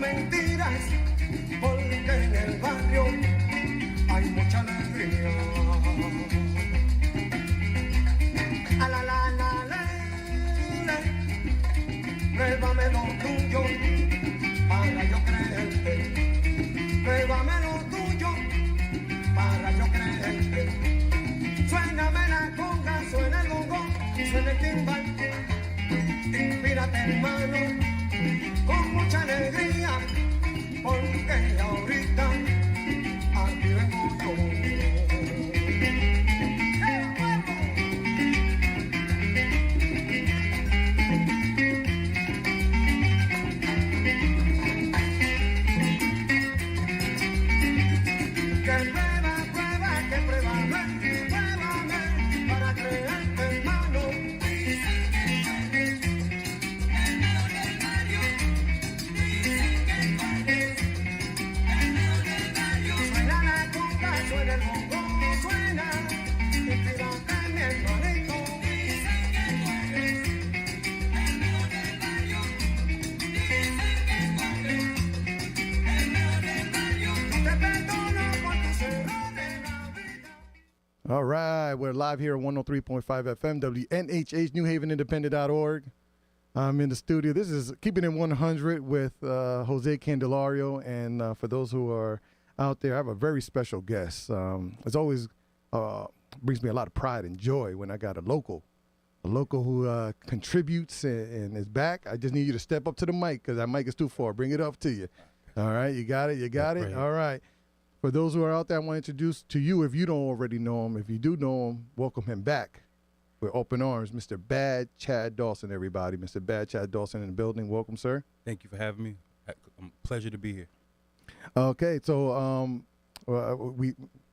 mentiras, porque en el barrio hay mucha alegría. A la, pruébame lo tuyo para yo creerte. Pruébame lo tuyo para yo creerte. Suéname la conga, suena el bongo, suena el timbal. Inspírate, hermano, con mucha alegría, porque ahorita aquí vengo yo. All right, we're live here at 103.5 FM, WNHH, NewHavenIndependent.org. I'm in the studio. This is Keeping It 100 with Jose Candelario, and for those who are out there, I have a very special guest. It's always brings me a lot of pride and joy when I got a local who contributes and is back. I just need you to step up to the mic because that mic is too far. Bring it up to you. All right, you got it? You got it? All right. For those who are out there, I want to introduce to you, if you don't already know him, if you do know him, welcome him back with open arms, Mr. Bad Chad Dawson, everybody. Mr. Bad Chad Dawson in the building. Welcome, sir. Thank you for having me. Pleasure to be here. Okay, so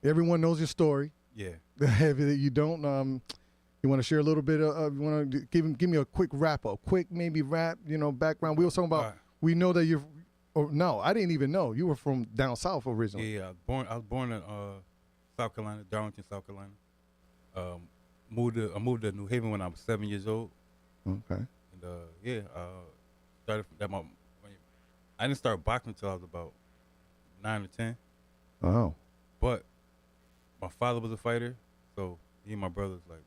everyone knows your story. Yeah. If you don't, you want to share a little bit of, you want to give me a quick wrap up, maybe rap, background. We were talking about, we know that you're, no, I didn't even know. You were from down south originally. Yeah, I was born in South Carolina, Darlington, South Carolina. I moved to New Haven when I was 7 years old. Okay. And started from that. I didn't start boxing until I was about 9 or 10. Oh. But my father was a fighter, so me and my brothers, like,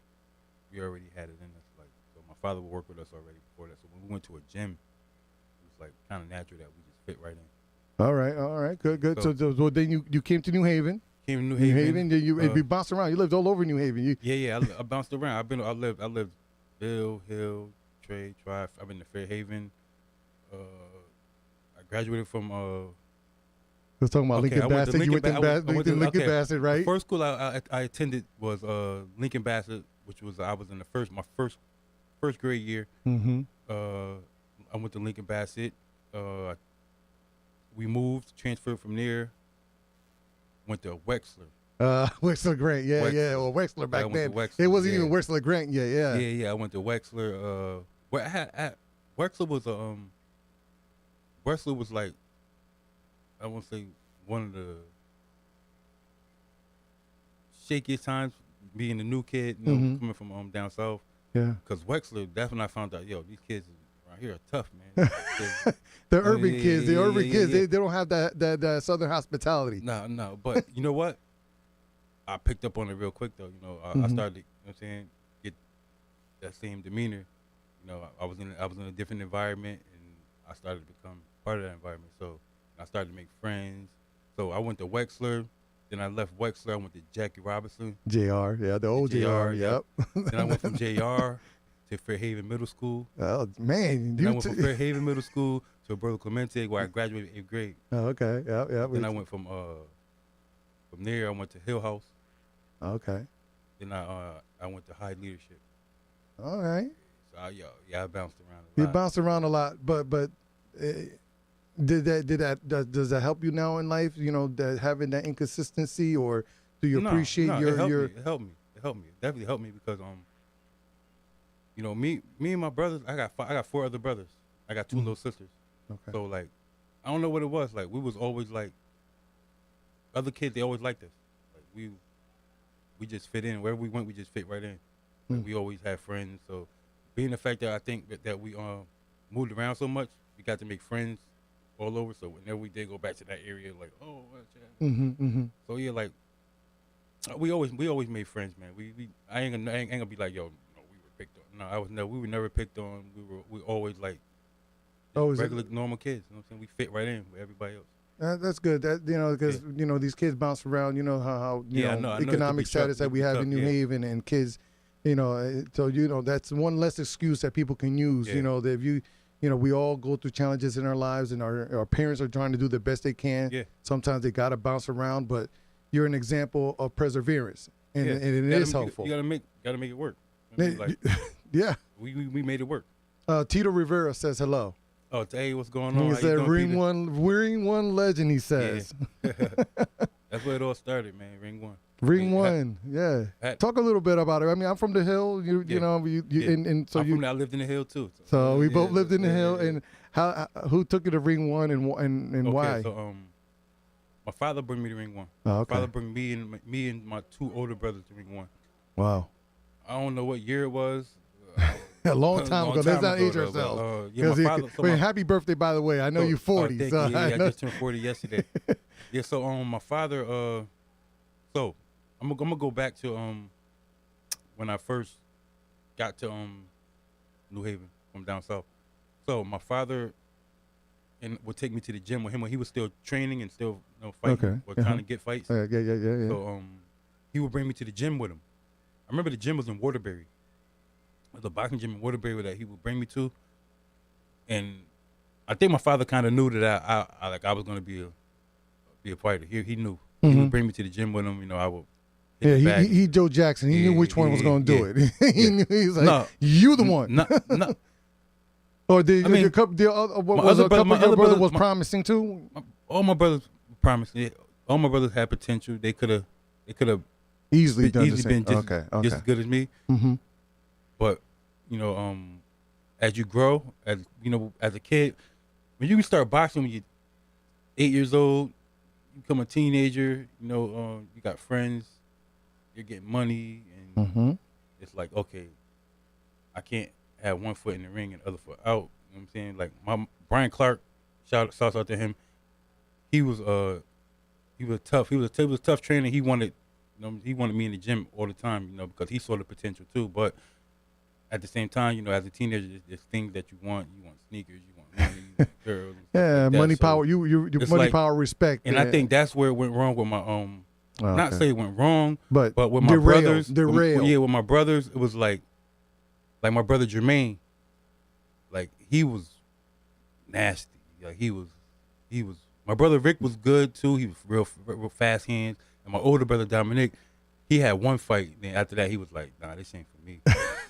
we already had it in us. Like, so my father would work with us already before that. So when we went to a gym, it was like kind of natural that we just fit right in. All right, good. So then you came to New Haven. Came to New Haven. Then you bounced around. You lived all over New Haven. I bounced around. I lived Bill, Hill, Trey, Tribe. I've been to Fairhaven. I graduated from. We're talking about Lincoln Bassett. You went to Lincoln Bassett, right? The first school I attended was Lincoln Bassett, which was I was in my first grade year. Mm-hmm. I went to Lincoln Bassett. We moved, transferred from there. Went to Wexler. Wexler Grant, yeah. Or Wexler back then. It wasn't even Wexler Grant, yeah. Yeah. I went to Wexler. Wexler was Wexler was like, I won't say one of the shakiest times being a new kid, coming from down south. Yeah. Because Wexler, that's when I found out, these kids around here are tough, man. The urban kids, they don't have that southern hospitality. No. But you know what? I picked up on it real quick, though. I started, get that same demeanor. I was in a different environment, and I started to become part of that environment. So I started to make friends. So I went to Wexler. Then I left Wexler. I went to Jackie Robinson. JR, yeah, the old JR, yep. Then I went from JR to Fairhaven Middle School. Oh, man. Then I went from Fairhaven Middle School to Roberto Clemente, where I graduated 8th grade. Oh, okay, yeah. Then I went from there, I went to Hill House. Okay. Then I went to High Leadership. All right. So I bounced around a lot. You bounced around a lot, but does that help you now in life? That having that inconsistency, or do you appreciate your? It helped me. It definitely helped me because me and my brothers. I got 4 other brothers. I got 2 little sisters. Okay. So like, I don't know what it was. Like we was always like, other kids. They always liked us. Like we just fit in. Wherever we went, we just fit right in. Like, we always had friends. So being the fact that I think that we moved around so much, we got to make friends all over. So whenever we did go back to that area, like, oh, what's that? So yeah, like we always made friends, man. I ain't gonna be like, yo, no, we were picked on. No, we were never picked on. We always like regular normal kids. You know what I'm saying? We fit right in with everybody else. That's good. That because these kids bounce around. You know how I know economic status that we have in New Haven, and kids, so that's one less excuse that people can use. Yeah. That if we all go through challenges in our lives, and our parents are trying to do the best they can. Yeah. Sometimes they gotta bounce around, but you're an example of perseverance, and it is helpful. You gotta make it work. Like, yeah. We made it work. Tito Rivera says hello. Oh, hey, what's going on? He said Ring One legend, he says. Yeah. That's where it all started, man. Ring One. Ring One, yeah. Talk a little bit about it. I mean, I'm from the Hill. And so I lived in the Hill too. So we both lived in the Hill. And who took you to Ring One and why? So my father brought me to Ring One. Oh, okay. My father brought me and my two older brothers to Ring One. Wow. I don't know what year it was. A long time ago. Let's not age ourselves. Happy birthday, by the way. I know you're 40. Thank so you. I just turned 40 yesterday. Yeah. So my father. So I'm gonna go back to when I first got to New Haven from down south. So my father would take me to the gym with him when he was still training and still fighting or trying to get fights. Yeah. So he would bring me to the gym with him. I remember the gym was in Waterbury. The boxing gym in Waterbury that he would bring me to, and I think my father kind of knew that I was going to be a fighter. He knew. He would bring me to the gym with him. I would. He Joe Jackson. He knew which one was going to do it. He knew. He was like, "You the one." No. Or your brother was promising too. All my brothers promised. Yeah, all my brothers had potential. They could have easily been just as good as me. Mm-hmm. But as you grow, as a kid, when you start boxing when you're 8 years old, you become a teenager. You got friends, you're getting money, and it's like, okay, I can't have one foot in the ring and the other foot out. You know what I'm saying? Like Brian Clark, shouts out to him. He was tough. He was a tough trainer. He wanted me in the gym all the time, because he saw the potential too. But at the same time, as a teenager, there's things that you want. You want sneakers, you want money, you want girls. Yeah, money, power. You money, power, respect. And I think that's where it went wrong with my not say it went wrong, but with my brothers. Derailed. With my brothers, it was like my brother Jermaine. Like he was nasty. Like he was. My brother Rick was good too. He was real fast hands. And my older brother Dominic, he had one fight. Then after that, he was like, "Nah, this ain't for me."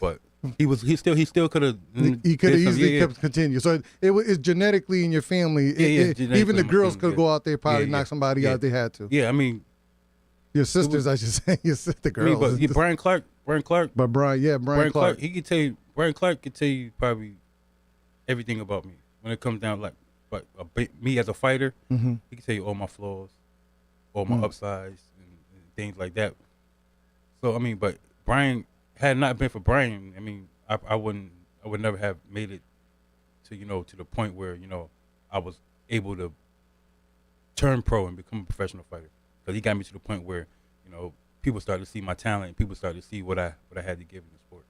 But he still could have. He could have easily kept continue. So it's genetically in your family. Even the girls could go out there probably knock somebody out. They had to. Yeah, I mean, your sisters, I should say, your sister girls. I mean, but Brian Clark. But Brian Clark. He could tell you. Brian Clark could tell you probably everything about me when it comes down me as a fighter. Mm-hmm. He could tell you all my flaws, all my upsides, and things like that. So I mean, but Brian, had it not been for Brian, I mean, I would never have made it to the point where I was able to turn pro and become a professional fighter, because he got me to the point where people started to see my talent, and people started to see what I had to give in the sport.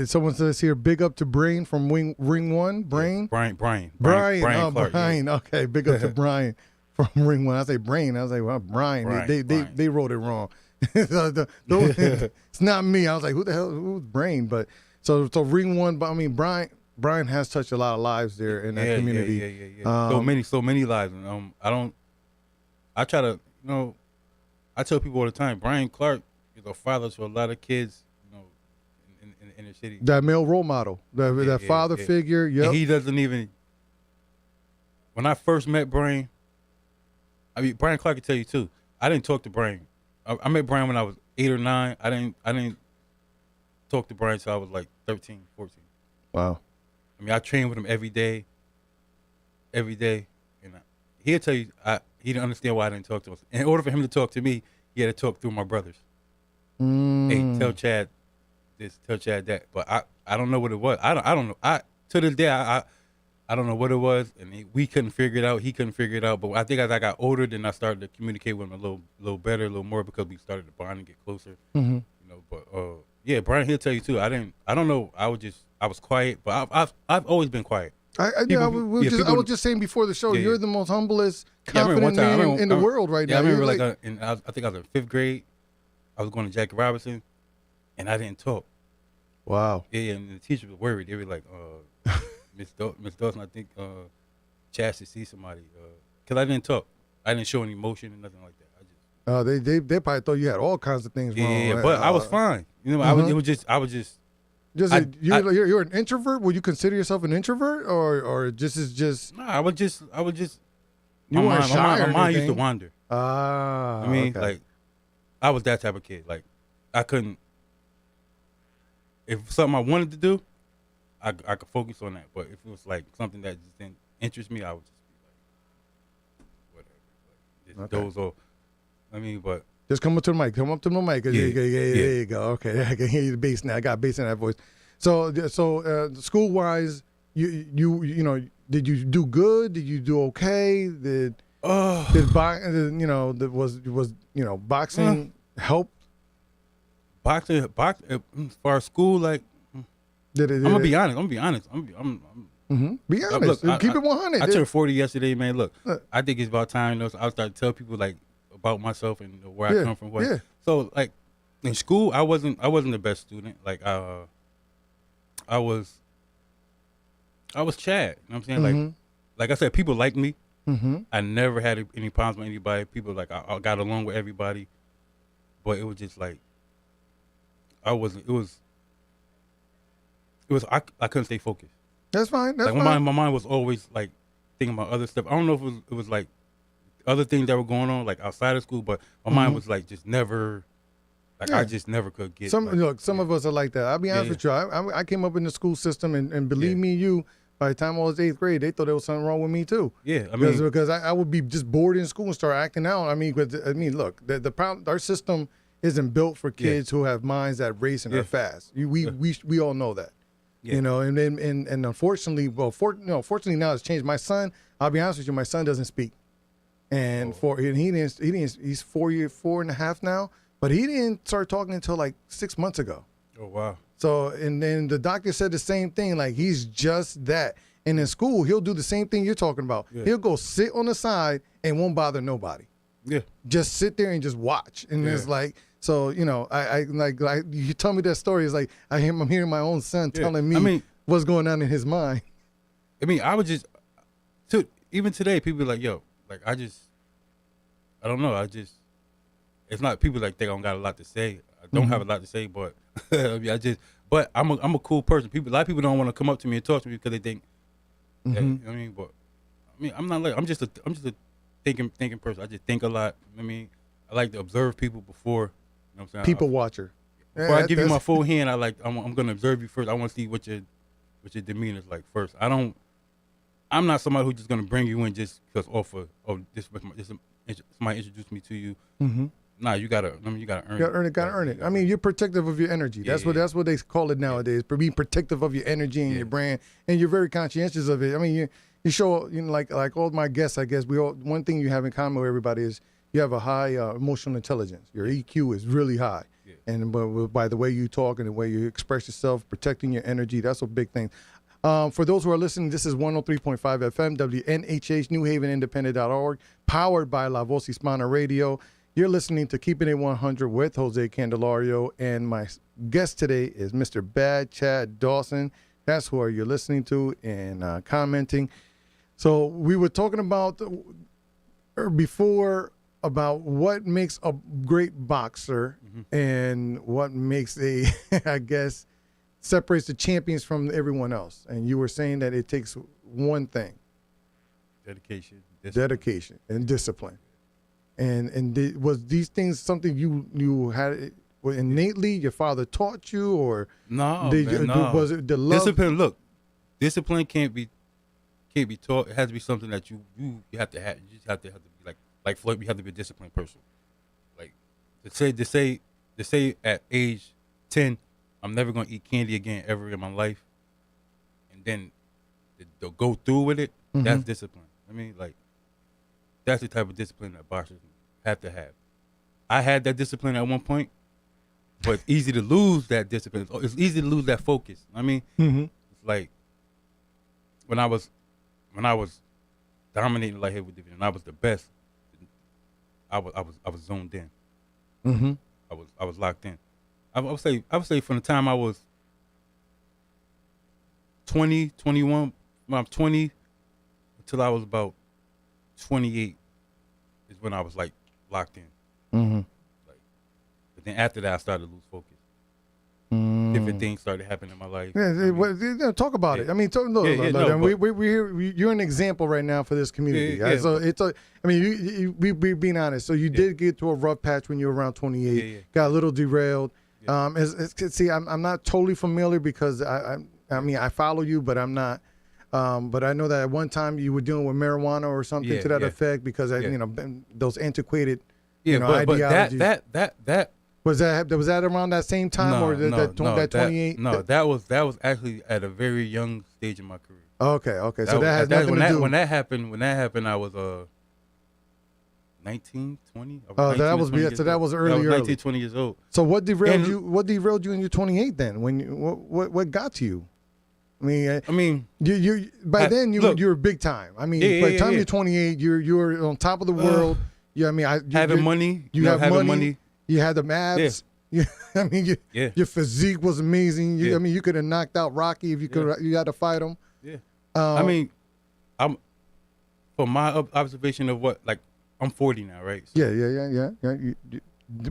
Someone says here, big up to Brain from Ring One. Brain? Yeah, Brian. Clark, Brian. Yeah. Okay, big up to Brian from Ring One. I say Brain. I was like, well, Brian. They wrote it wrong. It's not me. I was like, who's Brain? But so Ring One. But I mean, Brian has touched a lot of lives there in that community. Yeah. So many lives. And, I try to, I tell people all the time, Brian Clark is a father to a lot of kids, in the inner city. That male role model, that father figure. Yep. And he doesn't even. When I first met Brian, I mean, Brian Clark can tell you too. I didn't talk to Brian. I met Brian when I was 8 or 9. I didn't talk to Brian until I was like 13, 14. Wow. I mean, I trained with him every day. And he'll tell you, he didn't understand why I didn't talk to him. In order for him to talk to me, he had to talk through my brothers. Hey, tell Chad this, tell Chad that. But I don't know what it was. I don't know. To this day, I I don't know what it was, and we couldn't figure it out. He couldn't figure it out. But I think as I got older, then I started to communicate with him a little better, a little more because we started to bond and get closer. Mm-hmm. You know, but yeah, Brian, he'll tell you too. I don't know. I was quiet, but I've always been quiet. I was just saying before the show, you're the most humblest, confident man in the world right now. I remember I think I was in 5th grade. I was going to Jackie Robinson, and I didn't talk. Wow. Yeah, and the teacher was worried. They were like, Miss Dawson, I think Chaz should see somebody. Because I didn't talk. I didn't show any emotion and nothing like that. I just. They probably thought you had all kinds of things wrong. Yeah, but I was fine. You know, I was just. You're an introvert. Would you consider yourself an introvert, or just? Nah, I was just. You weren't shy. My mind used to wander. Ah, I mean, okay. like, I was that type of kid. Like, I couldn't. If something I wanted to do, I could focus on that. But if it was like something that just didn't interest me, I would just be like, whatever. Like, just doze off. I mean, but. Just come up to the mic. Come up to the mic. Yeah. There you go. Okay, I can hear you the bass now. I got bass in that voice. So school wise, you know, did you do good? Did you do okay? Boxing help? Boxing. As far as school, like, I'm gonna be honest. Be honest. Be honest. Look, keep it 100. I turned 40 yesterday, man. Look, I think it's about time. You know, so I'll start to tell people like about myself and where I come from. So like in school, I wasn't the best student. Like I was Chad. You know what I'm saying? Like I said, people like me. I never had any problems with anybody. People like I got along with everybody, but it was just like I wasn't. It was I couldn't stay focused. That's fine. That's like fine. My mind was always like thinking about other stuff. I don't know if it was like other things that were going on like outside of school, but my mind was like just never. Like I just never could get. Some of us are like that. I'll be honest with you. I came up in the school system, and believe me, by the time I was 8th grade, they thought there was something wrong with me too. Yeah, I mean, because I would be just bored in school and start acting out. I mean, look, the problem, our system isn't built for kids who have minds that race and are fast. We all know that. Yeah. You know, and unfortunately, fortunately now it's changed. My son, I'll be honest with you, my son doesn't speak, and he's 4.5 now. But he didn't start talking until like 6 months ago. Oh, wow. So, and then the doctor said the same thing, like he's just that. And in school, he'll do the same thing you're talking about. Yeah. He'll go sit on the side and won't bother nobody. Yeah. Just sit there and just watch. And it's like, so, you know, I you tell me that story, it's like I'm hearing my own son telling me what's going on in his mind. I mean, I would just, even today, people be like, yo, like I don't know, it's not people like think I don't got a lot to say. I don't have a lot to say, but but I'm a cool person. A lot of people don't want to come up to me and talk to me because they think, that, you know what I mean? But I mean, I'm not like I'm just a thinking person. I just think a lot. I mean, I like to observe people before. You know what I'm saying? People watcher. Before I give you my full hand, I'm gonna observe you first. I want to see what your demeanor is like first. I'm not somebody who's just gonna bring you in just because somebody introduced me to you. Nah, you gotta earn it. Gotta earn it. I mean, you're protective of your energy. That's what they call it nowadays. Be protective of your energy and your brand, and you're very conscientious of it. I mean, you show, you know, like all my guests. I guess one thing you have in common with everybody is you have a high emotional intelligence. Your EQ is really high, and by the way you talk and the way you express yourself, protecting your energy, that's a big thing. For those who are listening, this is 103.5 FM, WNHH, NewHavenIndependent.org, powered by La Voz Hispana Radio. You're listening to Keeping It 100 with Jose Candelario, and my guest today is Mr. Bad Chad Dawson. That's who you're listening to and commenting. So we were talking about before about what makes a great boxer and what makes I guess, separates the champions from everyone else. And you were saying that it takes one thing. Dedication and discipline. And was these things something you had innately? Your father taught you, or no? Was it the love? Discipline. Look, discipline can't be taught. It has to be something that you have to have. You just have to be like Floyd. You have to be a disciplined person. Like to say at age 10, I'm never gonna eat candy again ever in my life, and then to go through with it, Mm-hmm. that's discipline. I mean, like, that's the type of discipline that boxers have to have. I had that discipline at one point, but it's easy to lose that discipline. It's easy to lose that focus. I mean, Mm-hmm. it's like when I was dominating the light heavyweight division, I was the best. I was zoned in. Mm-hmm. I was locked in. I would say from the time I was 20, 21, when I'm 20 until I was about 28 is when I was like locked in. Mm-hmm. Like, but then after that, I started to lose focus. Different things started happening in my life. Yeah, talk about it. I mean, look, you're an example right now for this community. So I mean, we being honest. So you did get to a rough patch when you were around 28. Got a little derailed. See, I'm not totally familiar because I mean, I follow you, but I'm not. But I know that at one time you were dealing with marijuana or something to that effect because you know, those antiquated ideologies. That was that around that same time that 28? No, that was actually at a very young stage in my career. Okay. So that has nothing to do. When that happened, I was 19, 20. That was early. 19, 20 years old. So what derailed you? What derailed you in your 28 then? What got to you? I mean, you by then you were big time. I mean, by the time you're 28, you're on top of the world. Yeah, I mean, having money. You have money. You had the abs. Yeah. I mean, your physique was amazing. I mean, you could have knocked out Rocky if you could. You had to fight him. Yeah. I mean, I'm from my observation of what, like, I'm 40 now, right? So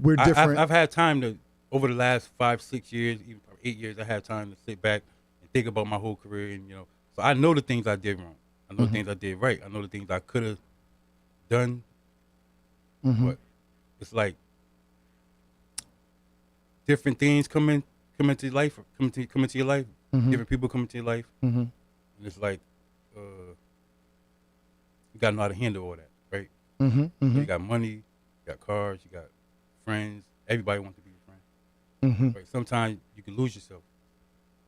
we're different. I've had time to, over the last 5, 6 years, even 8 years, I had time to sit back and think about my whole career, and so I know the things I did wrong. I know the things I did right. I know the things I could have done. But it's like different things come into your life. Different people come into your life, and it's like you gotta know how to handle all that, right? You got money, you got cars, you got friends. Everybody wants to be your friend. Right? Sometimes you can lose yourself,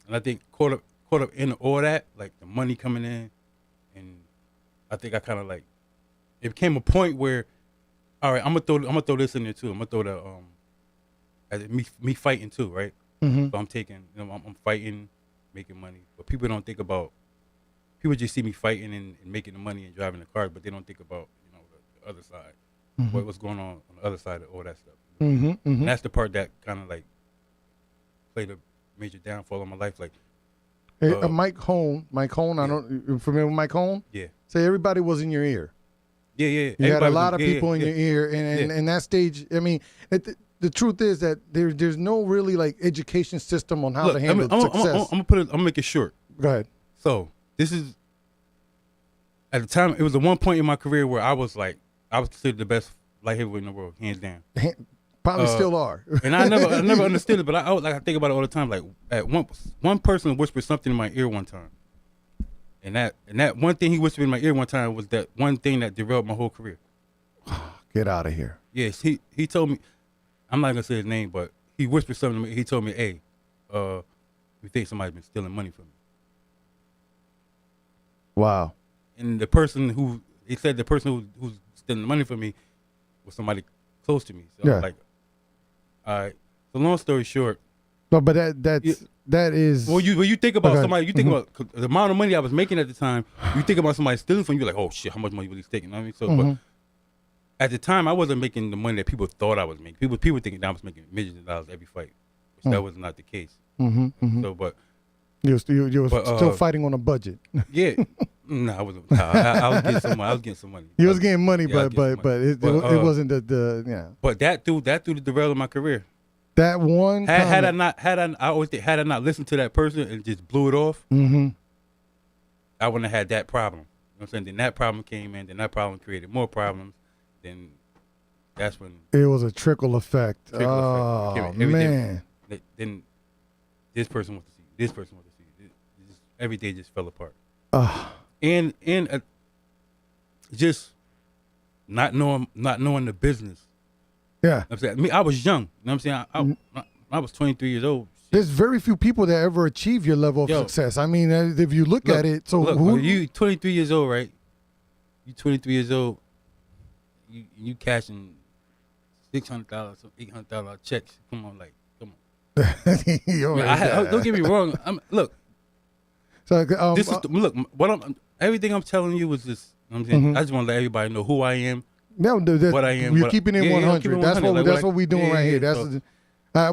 and I think caught up in all that, like the money coming in, and I think I kind of like it became a point where, all right, I'm gonna throw this in there too. I'm gonna throw the as me fighting too, right? So I'm taking, I'm fighting, making money, but people don't think about. People just see me fighting and making the money and driving the cars, but they don't think about the other side, what's going on the other side of all that stuff. And that's the part that kind of like played a major downfall in my life. Like, Mike Hone, I don't, you familiar with Mike Hone? Yeah. Say everybody was in your ear. Yeah. You had a lot of people in your ear, and in that stage, I mean, the truth is that there's no really like education system on how to handle success. I'm gonna make it short. Go ahead. So this is at the time. It was the one point in my career where I was considered the best light heavyweight in the world, hands down. Probably still are. And I never understood it, but I think about it all the time. Like, at one person whispered something in my ear one time, and that one thing he whispered in my ear one time was that one thing that derailed my whole career. Get out of here. Yes, he told me. I'm not gonna say his name, but he whispered something to me. He told me, "Hey, we think somebody's been stealing money from me." Wow. And the person who's stealing the money from me was somebody close to me. So I was like, all right. So long story short. But that is. Well, you think about somebody. You think about the amount of money I was making at the time. You think about somebody stealing from you, like, oh shit, how much money was he taking? You know what I mean? So, but at the time, I wasn't making the money that people thought I was making. People thinking that I was making millions of dollars every fight, which that was not the case. So, but you were still fighting on a budget. Yeah. No, I wasn't. I was getting some money. I was getting some money. You was getting money, but it wasn't the yeah. But that through the derail of my career. That one had I not listened to that person and just blew it off, I wouldn't have had that problem. You know what I'm saying? Then that problem came in. Then that problem created more problems. Then that's when it was a trickle effect. Man. Then this person wants to see. This person wants to see. Every day just fell apart. And just not knowing the business. Yeah. I'm saying, I was young. You know what I'm saying? I was 23 years old. There's very few people that ever achieve your level of success. I mean, if you look at it, so look, you 23 years old, right? You 23 years old. You cashing $600, $800 checks. Come on, come on. Don't get me wrong. Look. So this is everything I'm telling you is just. I'm saying, I just want to let everybody know who I am. No, what I am. You're keeping it 100. That's what we're doing right here. That's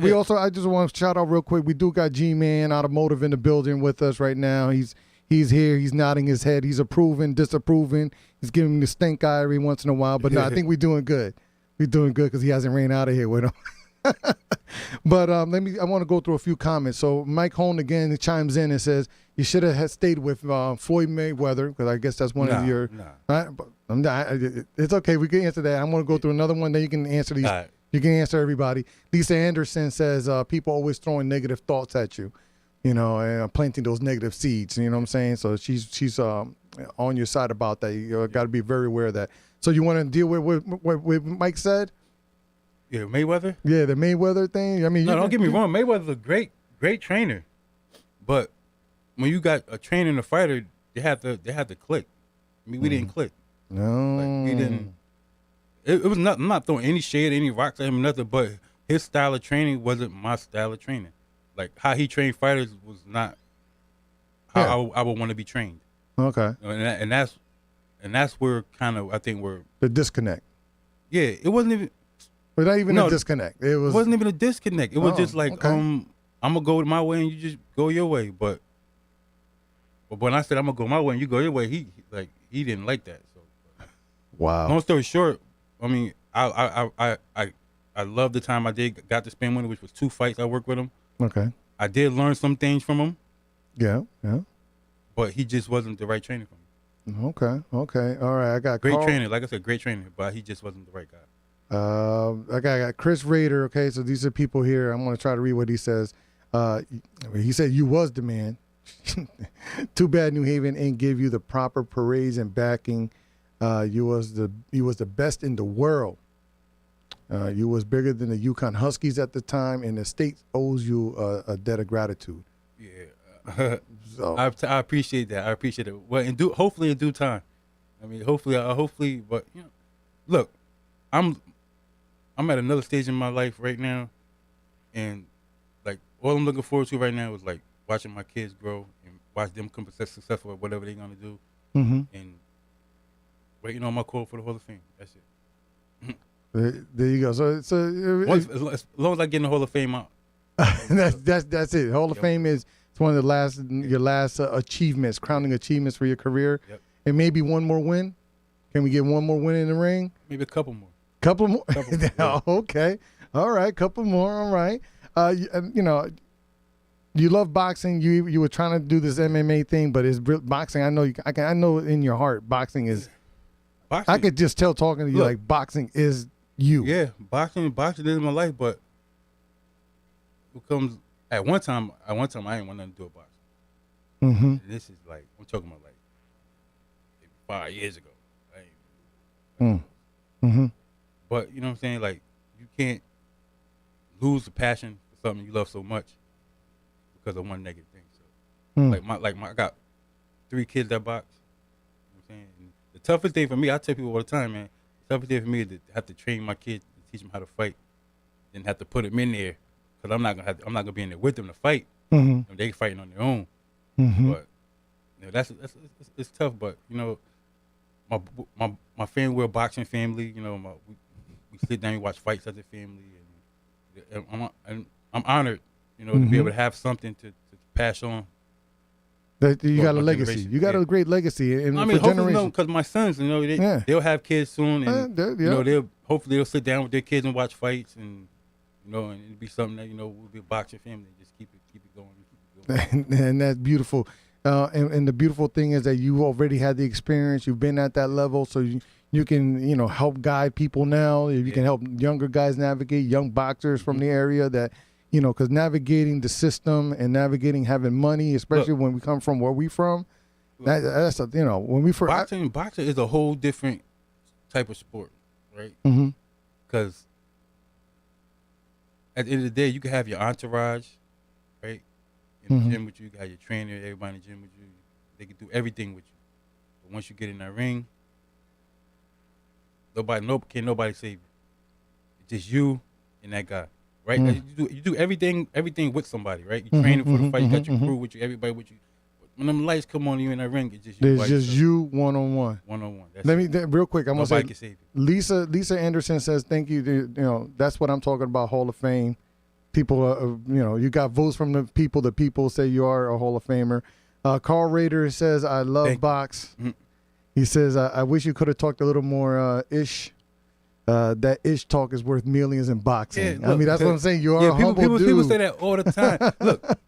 we also. I just want to shout out real quick. We do got G-Man Automotive in the building with us right now. He's here. He's nodding his head. He's approving, disapproving. He's giving me the stink eye every once in a while. But no, I think we're doing good. We're doing good because he hasn't ran out of here with him. But I want to go through a few comments. So Mike Hone again chimes in and says you should have stayed with Floyd Mayweather because I guess that's one of your. It's okay. We can answer that. I'm going to go through another one. Then you can answer these. Right. You can answer everybody. Lisa Anderson says people always throwing negative thoughts at you, and planting those negative seeds. You know what I'm saying? So she's on your side about that. You got to be very aware of that. So you want to deal with what Mike said? Yeah, Mayweather. Yeah, the Mayweather thing. I mean, no, don't get me wrong. Mayweather's a great trainer, but when you got a trainer and a fighter, they have to click. I mean, we didn't click. No, we didn't. It was not. I'm not throwing any shade, any rocks at him, nothing. But his style of training wasn't my style of training. Like how he trained fighters was not how I would want to be trained. Okay, and that's where kind of I think we're the disconnect. Yeah, it wasn't even. But not even a disconnect. It wasn't even a disconnect. It was just like okay. I'm gonna go my way and you just go your way. But when I said I'm gonna go my way and you go your way, he didn't like that. So wow. Long story short. I mean, I love the time I got to spend with him, which was 2 fights I worked with him. Okay. I did learn some things from him. Yeah. But he just wasn't the right trainer for me. Okay. All right. I got great trainer. Like I said, great trainer, but he just wasn't the right guy. I got Chris Rader. Okay, so these are people here. I'm going to try to read what he says. He said, you was the man. Too bad New Haven ain't give you the proper parades and backing. You was the best in the world. You was bigger than the Yukon Huskies at the time, and the state owes you a debt of gratitude. Yeah, so. I appreciate that. I appreciate it. Well, hopefully in due time. I mean, hopefully, but look, I'm at another stage in my life right now, and like all I'm looking forward to right now is like watching my kids grow and watch them become successful at whatever they're gonna do, and waiting on my call for the Hall of Fame. That's it. There you go. So as long as I get in the Hall of Fame out. that's it. Hall of Fame is one of your last achievements, crowning achievements for your career. Yep. And maybe one more win. Can we get one more win in the ring? Maybe a couple more. Couple more. Yeah. Okay. All right. Couple more. All right. You love boxing. You were trying to do this MMA thing, but it's boxing. I know in your heart, boxing is. Boxing. I could just tell talking to you like boxing is you. Yeah, boxing is my life, but it comes at one time I didn't want nothing to do with boxing. And this is like I'm talking about like 5 years ago. But you know what I'm saying? Like you can't lose the passion for something you love so much because of one negative thing. So I got 3 kids that box. You know what I'm saying? And the toughest thing for me, I tell people all the time, man, the toughest thing for me is to have to train my kids to teach them how to fight, and have to put them in there because I'm not gonna be in there with them to fight. And they fighting on their own. But that's it's tough. But my family, we're a boxing family. We sit down and watch fights as a family, and I'm honored, to be able to have something to pass on. That you got a legacy. Generation. You got a great legacy. And I mean, hopefully, because my sons, they'll have kids soon, and they'll sit down with their kids and watch fights, and and it'll be something that we'll be a boxing family. Just keep it going. And that's beautiful. And the beautiful thing is that you already had the experience. You've been at that level, so you can help guide people now. You can help younger guys navigate, young boxers from the area that. Because navigating the system and navigating having money, especially when we come from where we from, that's when we first boxing is a whole different type of sport, right? Because at the end of the day, you can have your entourage, in the gym with you. You got your trainer, everybody in the gym with you. They can do everything with you. But once you get in that ring, nobody save you. It's just you and that guy, right? Like, you do everything with somebody, right? You training for the fight. You got your crew with you, everybody with you. When them lights come on, you in that ring, it's just you. There's just you one-on-one. One-on-one. Real quick, I'm Nobody gonna can say save you. Lisa Anderson says thank you. You know, that's what I'm talking about. Hall of Fame. People, you got votes from the people. The people say you are a Hall of Famer. Carl Rader says I love box. He says I wish you could have talked a little more ish. That ish talk is worth millions in boxing. Yeah, look, I mean, that's what I'm saying. You are a humble dude. People say that all the time. Look,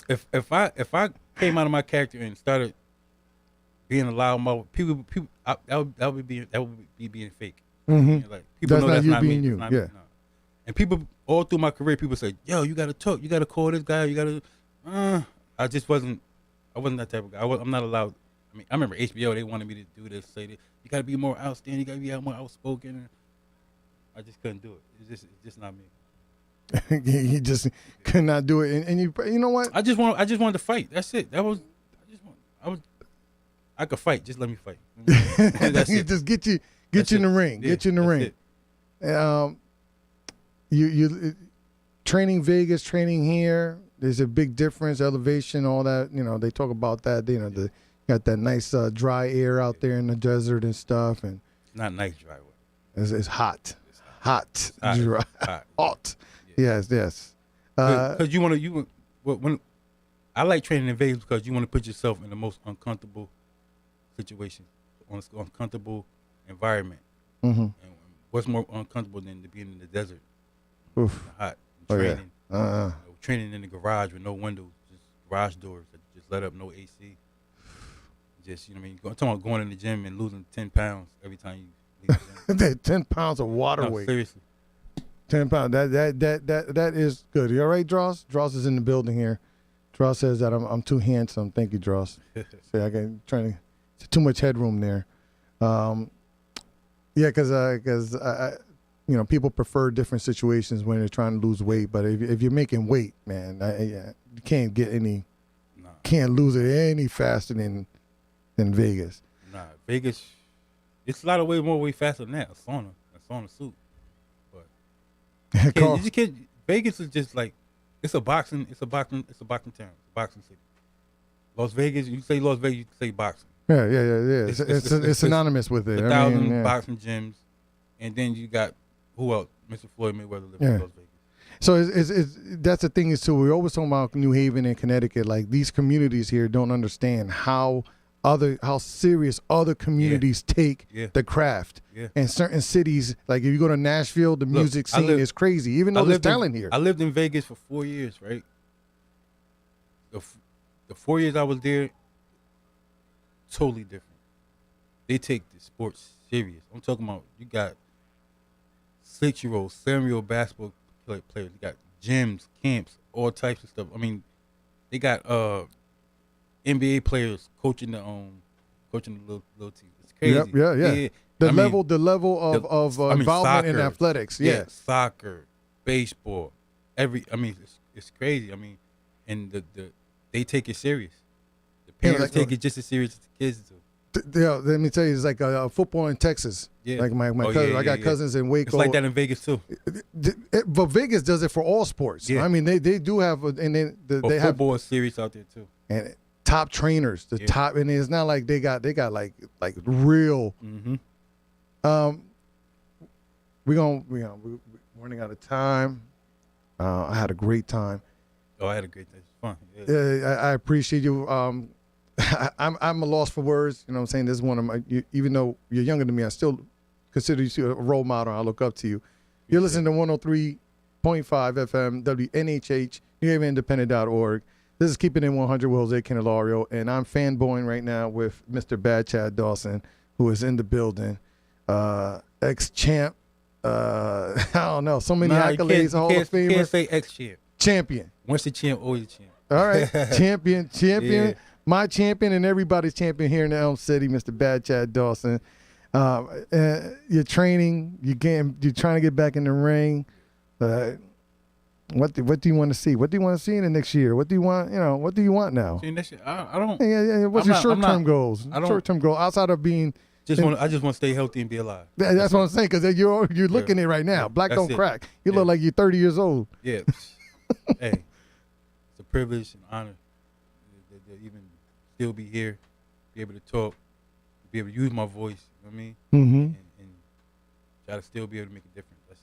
if I came out of my character and started being a loud mouth, that would be being fake. Like people know that's not being me. you. Not yeah. me, no. And people all through my career, people say, "Yo, you gotta talk. You gotta call this guy. You gotta." I just wasn't. I wasn't that type of guy. I'm not allowed. I mean, I remember HBO. They wanted me to do this, say that you gotta be more outstanding. You gotta be more outspoken. And I just couldn't do it. It's just not me. He just could not do it, and you know what? I just wanted to fight. That's it. I could fight. Just let me fight. That's it. Just get you in the ring. Yeah, get you in the ring. You training Vegas, training here. There's a big difference, elevation, all that. You know, they talk about that. You know, got that nice dry air out there in the desert and stuff, and it's not nice dry weather. It's hot. It's hot, dry, hot. Yeah. Yes. Because when I like training in Vegas because you want to put yourself in the most uncomfortable situation, uncomfortable environment. And what's more uncomfortable than to be in the desert, hot, training, training in the garage with no windows, just garage doors that just let up, no AC. Just, you know what I mean? I'm talking about going in the gym and losing 10 pounds every time you leave the gym. 10 pounds of water No, weight. seriously. 10 pounds. That is good. You all right, Dross? Dross is in the building here. Dross says that I'm too handsome. Thank you, Dross. Say I got too much headroom there. Yeah, because people prefer different situations when they're trying to lose weight. But if you're making weight, man, you can't get can't lose it any faster than Vegas. Nah, Vegas, it's a lot of more way faster than that. A sauna suit. Vegas is just like it's a boxing town, it's a boxing city. Las Vegas, you say Las Vegas, you say boxing. Yeah. It's synonymous with it. 1,000 boxing gyms, and then you got who else? Mr. Floyd Mayweather lives in Las Vegas. So that's the thing is too. We're always talking about New Haven and Connecticut. Like these communities here don't understand how serious other communities take the craft. Yeah. And certain cities, like if you go to Nashville, the music scene is crazy. Even though there's talent here. I lived in Vegas for 4 years, right? The 4 years I was there, totally different. They take the sports serious. I'm talking about you got 6-year-olds, 7-year-old basketball players. You got gyms, camps, all types of stuff. I mean, they got NBA players coaching the little team. It's crazy. Yeah. The level of involvement soccer, in athletics. Yeah. Soccer, baseball, it's crazy. I mean, and they take it serious. The parents take it just as serious as the kids do. Let me tell you, it's like football in Texas. Yeah. Like my cousin, I got cousins in Waco. It's like that in Vegas too. But Vegas does it for all sports. Yeah. I mean, they do have, and they have football is serious out there too. And top trainers, top, and it's not like they got like real. We're running out of time. I had a great time. Oh, I had a great time. It's fun. Yeah. I appreciate you. I'm a loss for words. You know what I'm saying? This is one of my, even though you're younger than me, I still consider you a role model. I look up to you. You're listening to 103.5 FM, WNHH, NewHavenIndependent.org. This is Keeping It 100 with Jose Candelario, and I'm fanboying right now with Mr. Bad Chad Dawson, who is in the building. Ex-champ. I don't know. So many accolades, Hall of Famer. You can't say ex-champ. Champion. Once a champ, always a champ. All right. Champion. Yeah. My champion and everybody's champion here in the Elm City, Mr. Bad Chad Dawson. You're training. You're trying to get back in the ring. What do you want to see? What do you want to see in the next year? What do you want? What do you want now? See, that shit, I don't. Yeah. What's your short-term goals? I don't. Short-term goal outside of being. I just want to stay healthy and be alive. That's what I'm saying, because you're looking at it right now. Yeah, Black don't it. crack. You look like you're 30 years old. Yeah. Hey, it's a privilege and honor to even still be here, be able to talk, be able to use my voice. You know what I mean? Mm-hmm. And try to still be able to make a difference. That's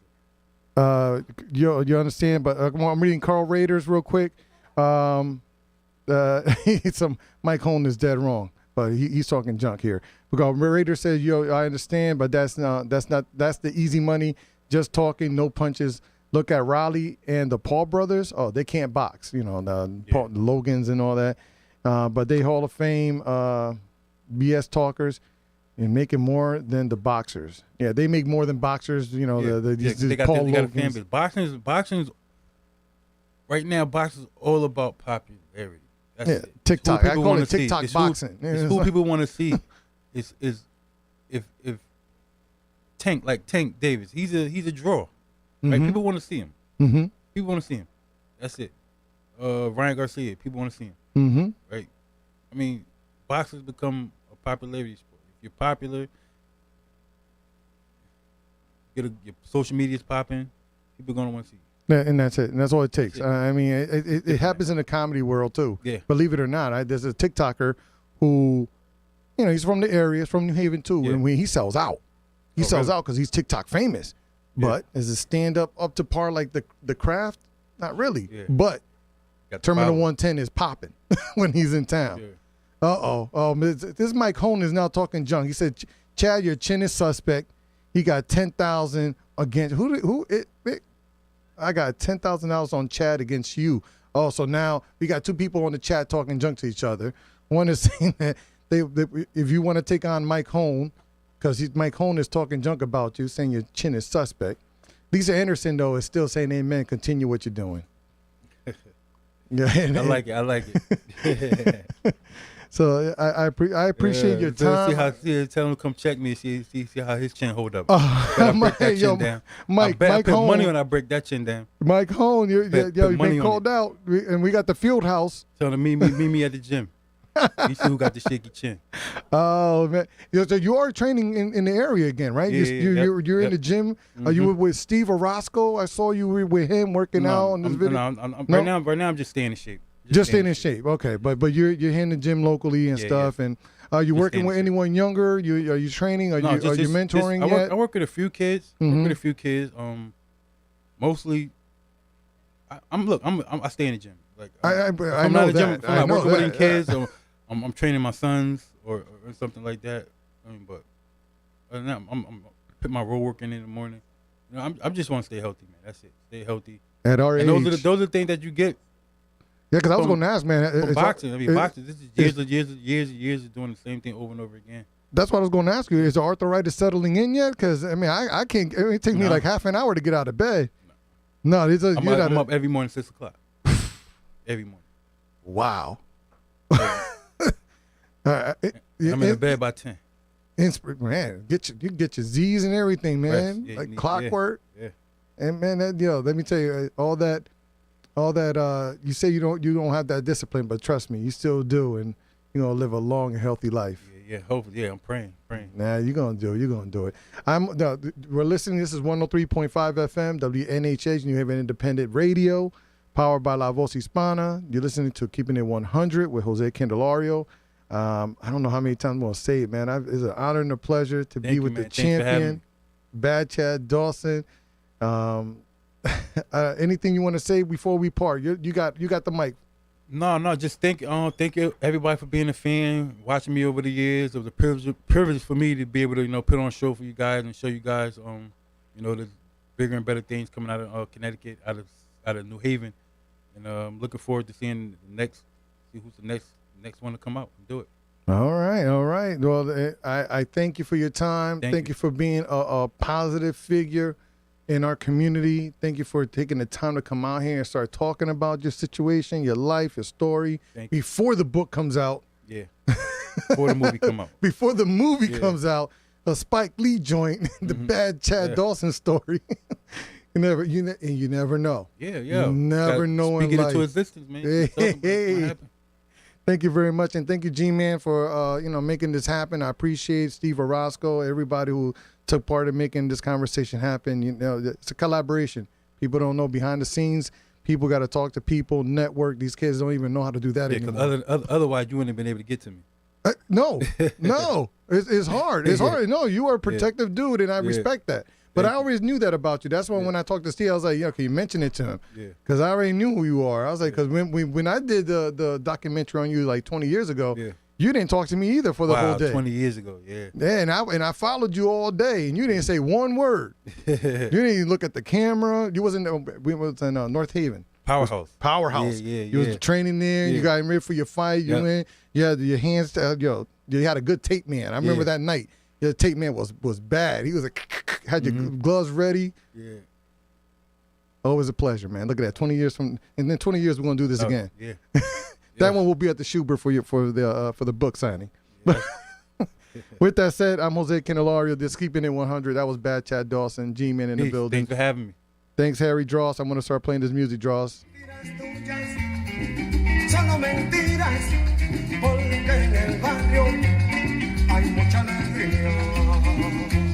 it. You understand? But I'm reading Carl Raiders real quick. Mike Holm is dead wrong, but he's talking junk here. Because Raider says, I understand, but that's the easy money. Just talking, no punches. Look at Raleigh and the Paul brothers. Oh, they can't box. The Logans and all that. But they Hall of Fame BS talkers and making more than the boxers. Yeah, they make more than boxers. These Paul Logans. Boxing's right now. Boxing's all about popularity. That's it. TikTok. I call it TikTok boxing. It's who people want to see. Is if Tank Davis, he's a draw, right? Mm-hmm. People want to see him. Mm-hmm. People want to see him. That's it. Ryan Garcia, people want to see him. Mm-hmm. Right? I mean, boxing's become a popularity sport. If you're popular, your social media's popping, people are gonna want to see you. And that's it. And that's all it takes. I mean, it happens in the comedy world too. Yeah. Believe it or not, there's a TikToker who. He's from the area, he's from New Haven too, and when he sells out. He sells out because he's TikTok famous. But is it stand up to par like the craft? Not really. Yeah. But Terminal 110 is popping when he's in town. Yeah. This Mike Holm is now talking junk. He said, Chad, your chin is suspect. He got 10,000 against I got $10,000 on Chad against you. Oh, so now we got two people on the chat talking junk to each other. One is saying that if you want to take on Mike Holm, because Mike Holm is talking junk about you, saying your chin is suspect. Lisa Anderson, though, is still saying amen, continue what you're doing. Yeah, I like it. So I appreciate your time. Tell him to come check me. See how his chin hold up. Mike, that chin down. Mike put Holm, money when I break that chin down. Mike Holm, you've been called out, and we got the field house. Tell him to meet me at the gym. You see who got the shaky chin. Oh man! So you are training in the area again, right? You're in the gym. Mm-hmm. Are you with Steve Orozco? I saw you were with him working out on this video. Right now I'm just staying in shape. Just staying in shape. Okay, but you're in the gym locally and stuff. Yeah. And are you working with anyone younger? Are you training? Are you mentoring yet? I work with a few kids. Mostly. I stay in the gym. Like I know that. I'm working with any kids. Or I'm training my sons or something like that. But other than that, I'm put my road work in the morning. I just want to stay healthy, man. That's it. Stay healthy. At our age, those are the things that you get. Yeah, because I was going to ask, man. Boxing. Boxing. This is years of doing the same thing over and over again. That's what I was going to ask you. Is the arthritis settling in yet? Because I can't. It takes me like half an hour to get out of bed. No, I'm up every morning 6 o'clock. Every morning. Wow. I'm in the bed by 10. Man, you get your Z's and everything, man. Yeah, like clockwork. Yeah. And man, let me tell you, all that. You say you don't have that discipline, but trust me, you still do, and you're gonna live a long and healthy life. Yeah. Hopefully, I'm praying. Nah, you're gonna do it. You're gonna do it. We're listening. This is 103.5 FM, WNHH, New Haven Independent Radio, powered by La Voz Hispana. You're listening to Keeping It 100 with Jose Candelario. I don't know how many times I'm gonna say it, man. It's an honor and a pleasure to be with the champion, Bad Chad Dawson. Anything you want to say before we part? You got the mic. No. Just thank you everybody for being a fan, watching me over the years. It was a privilege for me to be able to put on a show for you guys and show you guys the bigger and better things coming out of Connecticut, out of New Haven, and I'm looking forward to seeing who's the next one to come out and do it. All right. Well, I thank you for your time. Thank you for being a positive figure in our community. Thank you for taking the time to come out here and start talking about your situation, your life, your story before the book comes out. Yeah. Before the movie come out. Before the movie comes out, a Spike Lee joint, the Bad Chad Dawson story. You never know. Yeah. You never know in Speak it into life. existence, man. Hey, Just talk about what happened. Thank you very much, and thank you, G-Man, for making this happen. I appreciate Steve Orozco, everybody who took part in making this conversation happen. You know, it's a collaboration. People don't know behind the scenes. People got to talk to people, network. These kids don't even know how to do that Yeah, anymore. because otherwise you wouldn't have been able to get to me. No, it's hard. It's hard. No, you are a protective dude, and I respect that. But I always knew that about you. That's why when I talked to Steve, I was like, can you mention it to him? Yeah. Because I already knew who you are. I was like, because when I did the documentary on you like 20 years ago, you didn't talk to me either for the whole day. 20 years ago, yeah. Yeah, and I followed you all day, and you didn't say one word. You didn't even look at the camera. You wasn't. We was in North Haven. Powerhouse. Yeah. You was training there. You got ready for your fight. You went. You had your hands. You had a good tape man. I remember that night. Your tape man was bad. He was had your gloves ready. Yeah. Always a pleasure, man. Look at that. 20 years and then 20 years we're gonna do this again. Yeah. That one will be at the Schubert for the book signing. Yeah. With that said, I'm Jose Candelario. This Keeping It 100. That was Bad Chad Dawson, G-Man in the building. Thanks for having me. Thanks, Harry Dross. I'm gonna start playing this music, Dross. Solo mentiras, porque en el barrio hay mucha alegría.